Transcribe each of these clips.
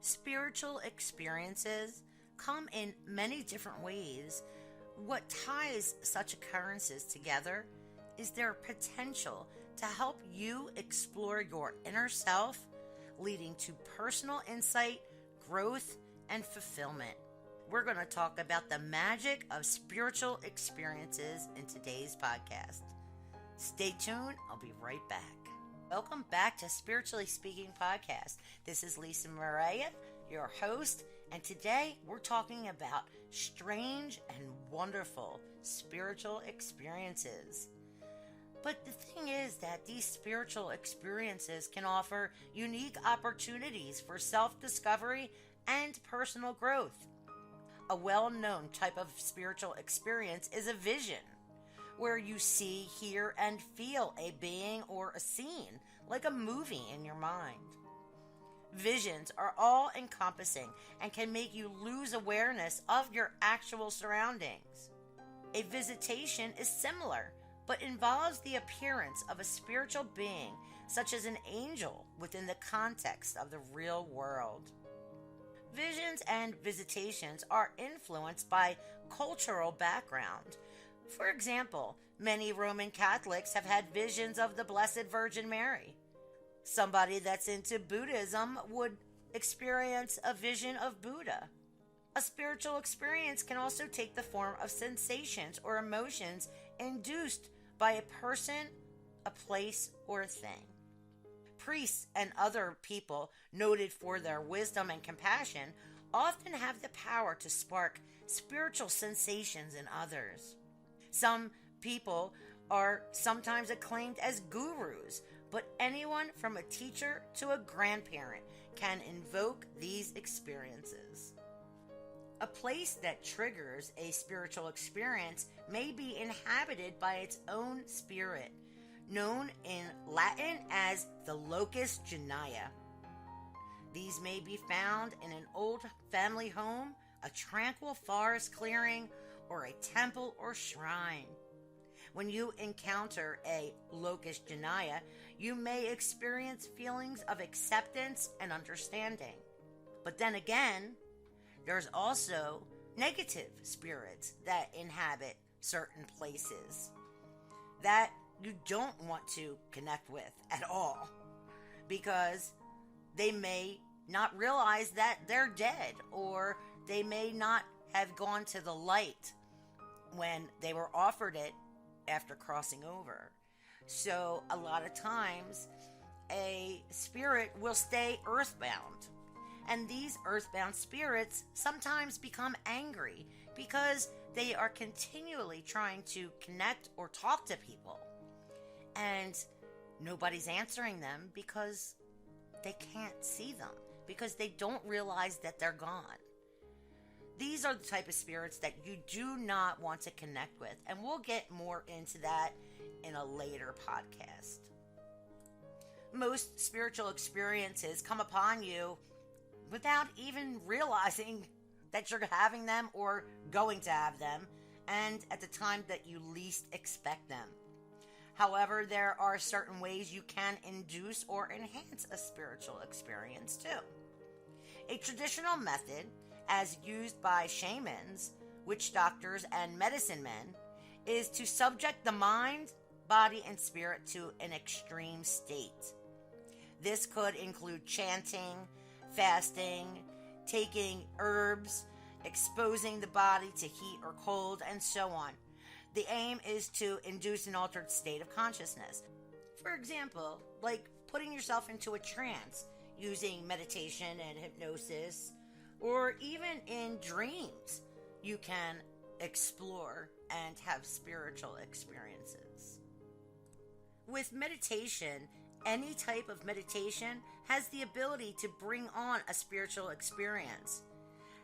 Spiritual experiences come in many different ways. What ties such occurrences together is their potential to help you explore your inner self, leading to personal insight, growth, and fulfillment. We're going to talk about the magic of spiritual experiences in today's podcast. Stay tuned. I'll be right back. Welcome back to Spiritually Speaking Podcast. This is Lisa Muria, your host, and today we're talking about strange and wonderful spiritual experiences. But the thing is that these spiritual experiences can offer unique opportunities for self-discovery and personal growth. A well-known type of spiritual experience is a vision, where you see, hear, and feel a being or a scene, like a movie in your mind. Visions are all-encompassing and can make you lose awareness of your actual surroundings. A visitation is similar, but involves the appearance of a spiritual being, such as an angel, within the context of the real world. Visions and visitations are influenced by cultural background. For example, many Roman Catholics have had visions of the Blessed Virgin Mary. Somebody that's into Buddhism would experience a vision of Buddha. A spiritual experience can also take the form of sensations or emotions induced by a person, a place, or a thing. Priests and other people noted for their wisdom and compassion often have the power to spark spiritual sensations in others. Some people are sometimes acclaimed as gurus, but anyone from a teacher to a grandparent can invoke these experiences. A place that triggers a spiritual experience may be inhabited by its own spirit, known in Latin as the locus genii. These may be found in an old family home, a tranquil forest clearing, or a temple or shrine. When you encounter a locus genii, you may experience feelings of acceptance and understanding. But then again, there's also negative spirits that inhabit certain places that you don't want to connect with at all, because they may not realize that they're dead, or they may not have gone to the light when they were offered it after crossing over. So a lot of times a spirit will stay earthbound, and these earthbound spirits sometimes become angry because they are continually trying to connect or talk to people, and nobody's answering them because they can't see them, because they don't realize that they're gone. These are the type of spirits that you do not want to connect with, and we'll get more into that in a later podcast. Most spiritual experiences come upon you without even realizing that you're having them or going to have them, and at the time that you least expect them. However, there are certain ways you can induce or enhance a spiritual experience too. A traditional method, as used by shamans, witch doctors, and medicine men, is to subject the mind, body, and spirit to an extreme state. This could include chanting, fasting, taking herbs, exposing the body to heat or cold, and so on. The aim is to induce an altered state of consciousness. For example, like putting yourself into a trance using meditation and hypnosis, or even in dreams, you can explore and have spiritual experiences. With meditation, any type of meditation has the ability to bring on a spiritual experience.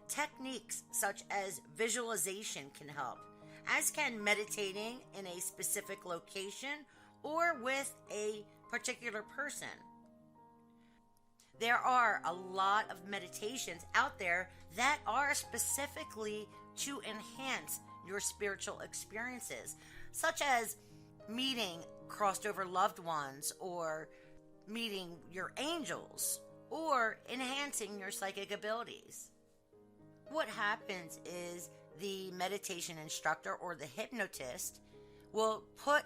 Techniques such as visualization can help, as can meditating in a specific location or with a particular person. There are a lot of meditations out there that are specifically to enhance your spiritual experiences, such as meeting crossed over loved ones, or meeting your angels, or enhancing your psychic abilities. What happens is the meditation instructor or the hypnotist will put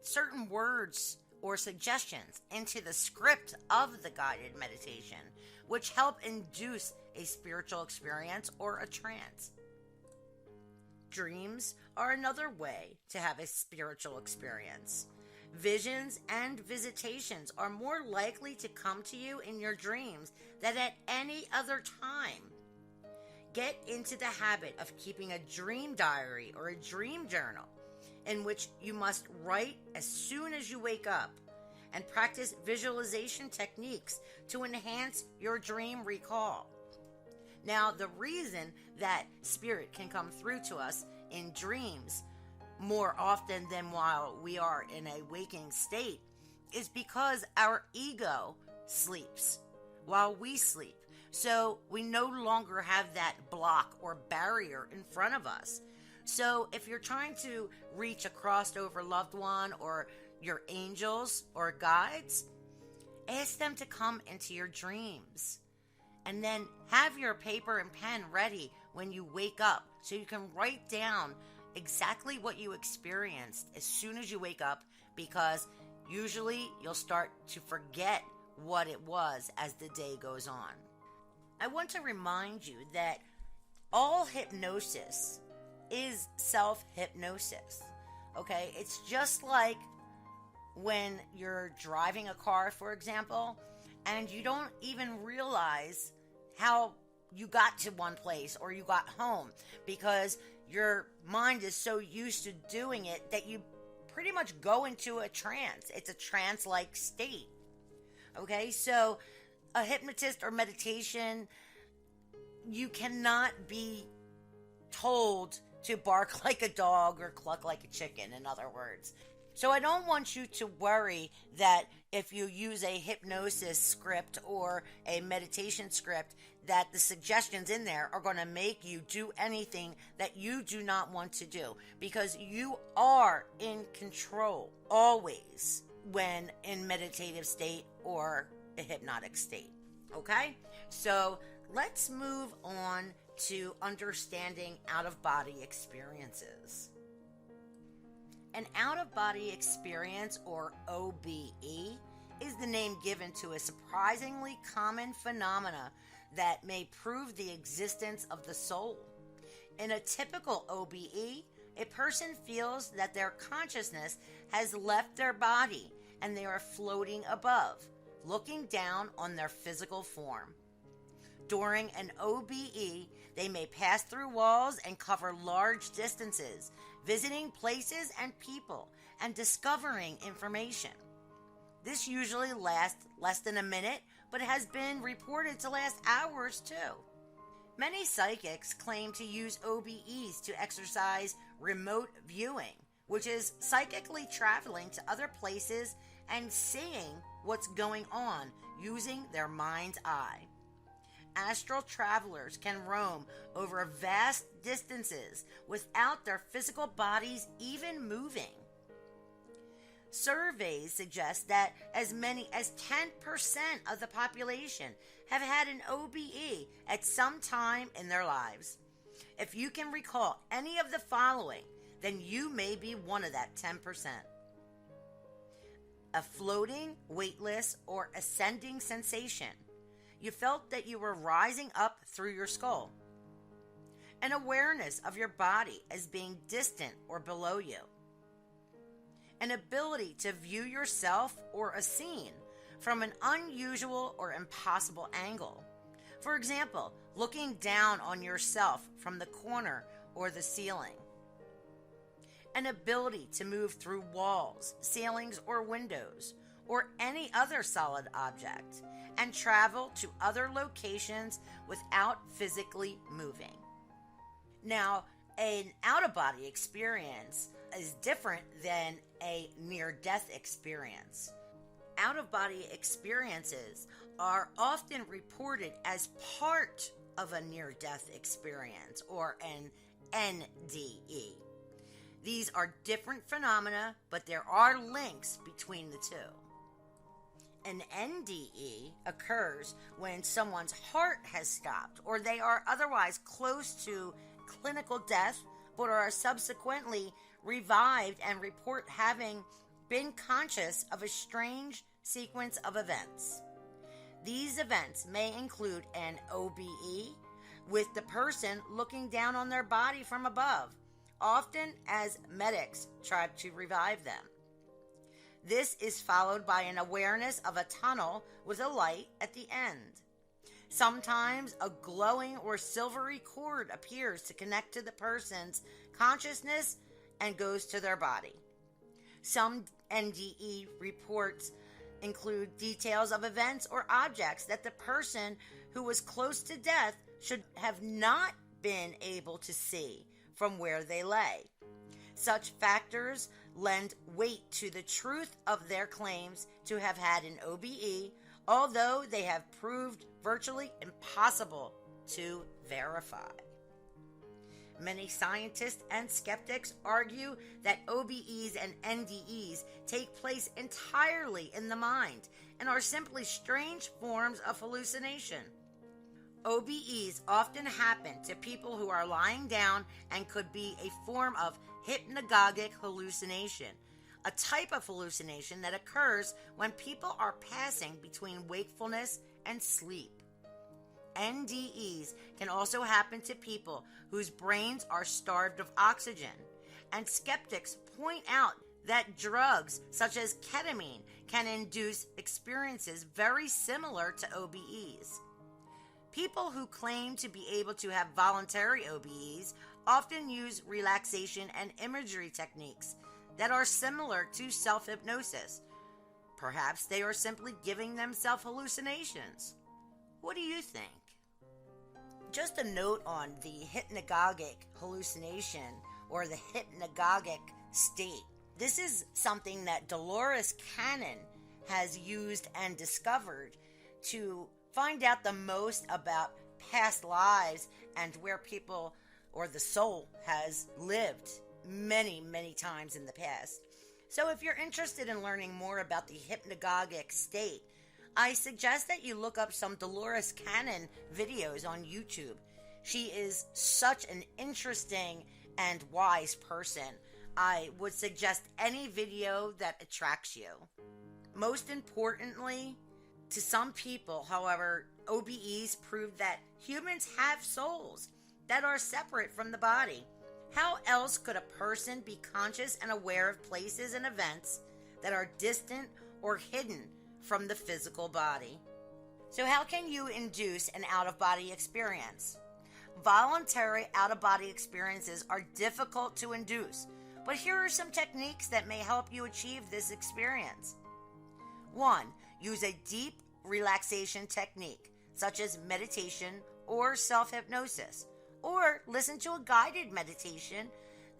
certain words or suggestions into the script of the guided meditation, which help induce a spiritual experience or a trance. Dreams are another way to have a spiritual experience. Visions and visitations are more likely to come to you in your dreams than at any other time. Get into the habit of keeping a dream diary or a dream journal in which you must write as soon as you wake up, and practice visualization techniques to enhance your dream recall. Now, the reason that spirit can come through to us in dreams more often than while we are in a waking state is because our ego sleeps while we sleep. So we no longer have that block or barrier in front of us. So if you're trying to reach a crossed over loved one or your angels or guides, ask them to come into your dreams. And then have your paper and pen ready when you wake up so you can write down exactly what you experienced as soon as you wake up, because usually you'll start to forget what it was as the day goes on. I want to remind you that all hypnosis is self-hypnosis. Okay? It's just like when you're driving a car, for example, and you don't even realize how you got to one place or you got home because your mind is so used to doing it that you pretty much go into a trance. It's a trance-like state. Okay, so a hypnotist or meditation, you cannot be told to bark like a dog or cluck like a chicken, in other words. So I don't want you to worry that if you use a hypnosis script or a meditation script, that the suggestions in there are going to make you do anything that you do not want to do, because you are in control always when in meditative state or a hypnotic state. Okay? So let's move on to understanding out-of-body experiences. An out-of-body experience, or OBE, is the name given to a surprisingly common phenomena that may prove the existence of the soul. In a typical OBE, a person feels that their consciousness has left their body and they are floating above, looking down on their physical form. During an OBE, they may pass through walls and cover large distances, visiting places and people, and discovering information. This usually lasts less than a minute, but has been reported to last hours too. Many psychics claim to use OBEs to exercise remote viewing, which is psychically traveling to other places and seeing what's going on using their mind's eye. Astral travelers can roam over vast distances without their physical bodies even moving. Surveys suggest that as many as 10% of the population have had an OBE at some time in their lives. If you can recall any of the following, then you may be one of that 10%. A floating, weightless, or ascending sensation. You felt that you were rising up through your skull. An awareness of your body as being distant or below you. An ability to view yourself or a scene from an unusual or impossible angle. For example, looking down on yourself from the corner or the ceiling. An ability to move through walls, ceilings, or windows, or any other solid object, and travel to other locations without physically moving. Now, an out-of-body experience is different than a near-death experience. Out-of-body experiences are often reported as part of a near-death experience, or an NDE. These are different phenomena, but there are links between the two. An NDE occurs when someone's heart has stopped or they are otherwise close to clinical death but are subsequently revived and report having been conscious of a strange sequence of events. These events may include an OBE, with the person looking down on their body from above, often as medics try to revive them. This is followed by an awareness of a tunnel with a light at the end. Sometimes a glowing or silvery cord appears to connect to the person's consciousness and goes to their body. Some NDE reports include details of events or objects that the person who was close to death should have not been able to see from where they lay. Such factors lend weight to the truth of their claims to have had an OBE, although they have proved virtually impossible to verify. Many scientists and skeptics argue that OBEs and NDEs take place entirely in the mind and are simply strange forms of hallucination. OBEs often happen to people who are lying down and could be a form of hypnagogic hallucination, a type of hallucination that occurs when people are passing between wakefulness and sleep. NDEs can also happen to people whose brains are starved of oxygen, and skeptics point out that drugs such as ketamine can induce experiences very similar to OBEs. People who claim to be able to have voluntary OBEs often use relaxation and imagery techniques that are similar to self-hypnosis. Perhaps they are simply giving themselves hallucinations. What do you think? Just a note on the hypnagogic hallucination or the hypnagogic state. This is something that Dolores Cannon has used and discovered to find out the most about past lives and where people or the soul has lived many, many times in the past. So if you're interested in learning more about the hypnagogic state, I suggest that you look up some Dolores Cannon videos on YouTube. She is such an interesting and wise person. I would suggest any video that attracts you. Most importantly, to some people, however, OBEs prove that humans have souls that are separate from the body. How else could a person be conscious and aware of places and events that are distant or hidden from the physical body? So how can you induce an out-of-body experience? Voluntary out-of-body experiences are difficult to induce, but here are some techniques that may help you achieve this experience. 1. Use a deep relaxation technique, such as meditation or self-hypnosis, or listen to a guided meditation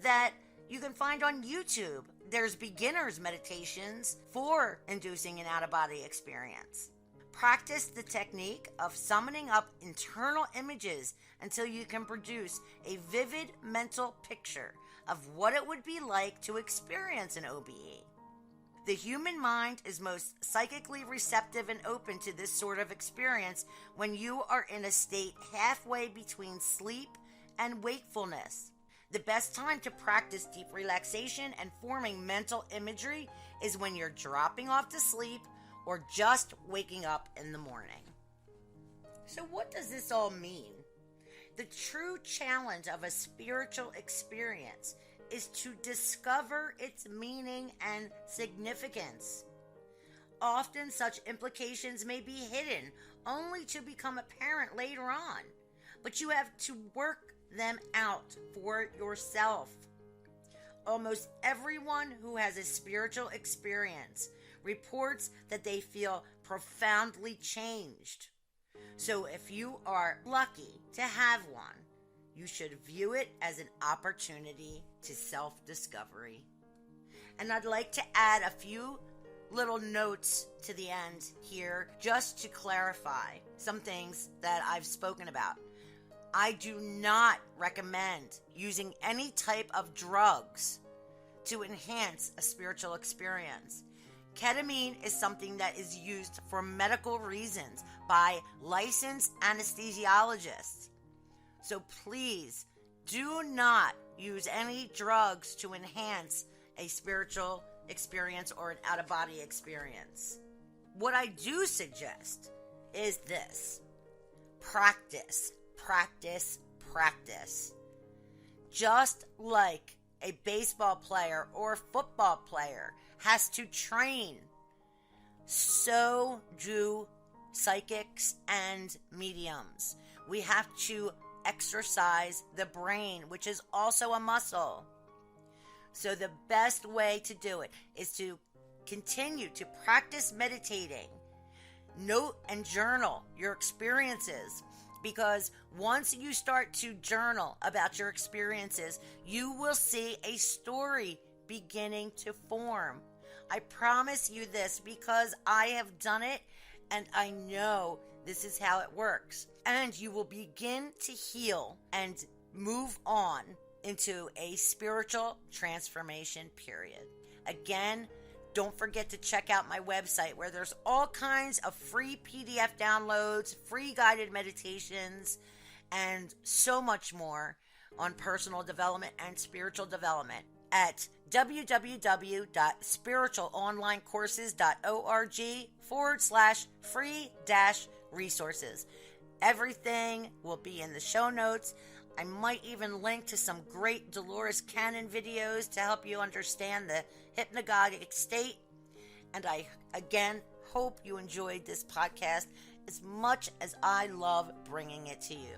that you can find on YouTube. There's beginners meditations for inducing an out-of-body experience. Practice the technique of summoning up internal images until you can produce a vivid mental picture of what it would be like to experience an OBE. The human mind is most psychically receptive and open to this sort of experience when you are in a state halfway between sleep and wakefulness. The best time to practice deep relaxation and forming mental imagery is when you're dropping off to sleep or just waking up in the morning. So what does this all mean? The true challenge of a spiritual experience is to discover its meaning and significance. Often such implications may be hidden only to become apparent later on, but you have to work them out for yourself. Almost everyone who has a spiritual experience reports that they feel profoundly changed. So if you are lucky to have one, you should view it as an opportunity to self-discovery. And I'd like to add a few little notes to the end here just to clarify some things that I've spoken about. I do not recommend using any type of drugs to enhance a spiritual experience. Ketamine is something that is used for medical reasons by licensed anesthesiologists. So please do not use any drugs to enhance a spiritual experience or an out-of-body experience. What I do suggest is this: practice, practice, practice. Just like a baseball player or football player has to train, so do psychics and mediums. We have to exercise the brain, which is also a muscle. So the best way to do it is to continue to practice meditating. Note and journal your experiences, because once you start to journal about your experiences, you will see a story beginning to form. I promise you this because I have done it and I know this is how it works. And you will begin to heal and move on into a spiritual transformation period. Again, don't forget to check out my website where there's all kinds of free PDF downloads, free guided meditations, and so much more on personal development and spiritual development at www.spiritualonlinecourses.org/free-resources. Everything will be in the show notes. I might even link to some great Dolores Cannon videos to help you understand the hypnagogic state. And I, again, hope you enjoyed this podcast as much as I love bringing it to you.